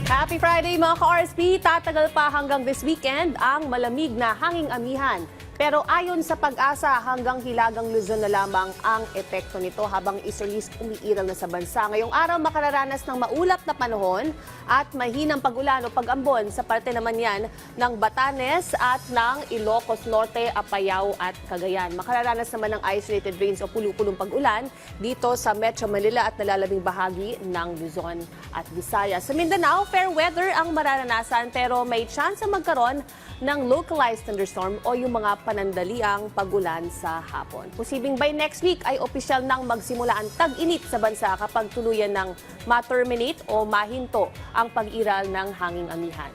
Happy Friday mga ka-RSP! Tatagal pa hanggang this weekend ang malamig na hanging amihan. Pero ayon sa Pag-asa, hanggang Hilagang Luzon na lamang ang epekto nito habang isa-is umiiral na sa bansa. Ngayong araw makararanas ng maulap na panahon at mahinang pag-ulan o pag-ambon sa parte naman yan ng Batanes at ng Ilocos Norte, Apayao at Cagayan. Makararanas naman ng isolated rains o pulupulong pag-ulan dito sa Metro Manila at nalalabing bahagi ng Luzon at Visayas. Sa Mindanao, fair weather ang mararanasan pero may chance magkaroon ng localized thunderstorm o yung mga panandaliang pag-ulan sa hapon. Posibleng by next week ay opisyal nang magsimula ang tag-init sa bansa kapag tuluyan ng ma-terminate o mahinto ang pag-iral ng hanging amihan.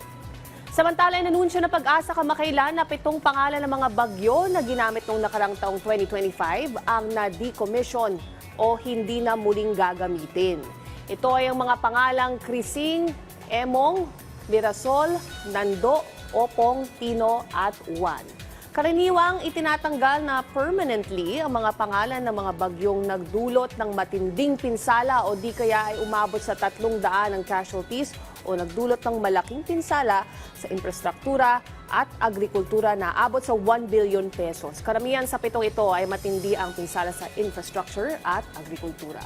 Samantala, inanunsyo na Pag-asa kamakailan na 7 pangalan ng mga bagyo na ginamit noong nakarang taong 2025 ang na-decommission o hindi na muling gagamitin. Ito ay ang mga pangalang Krising, Emong, Mirasol, Nando, Opong, Tino at Juan. Karaniwang itinatanggal na permanently ang mga pangalan ng mga bagyong nagdulot ng matinding pinsala o di kaya ay umabot sa 300 ng casualties o nagdulot ng malaking pinsala sa infrastruktura at agrikultura na abot sa 1 billion pesos. Karamihan sa 7 ito ay matindi ang pinsala sa infrastructure at agrikultura.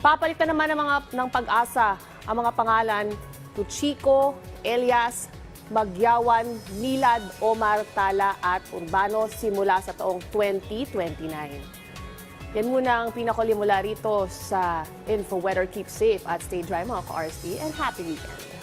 Papalitan naman ng Pag-asa ang mga pangalan Tuchico, Elias, Magyawan, Milad, Omar, Tala at Urbano simula sa taong 2029. Yan muna ang pinakuli mula rito sa InfoWeather. Keep safe at stay dry mga ka-RSP and happy weekend.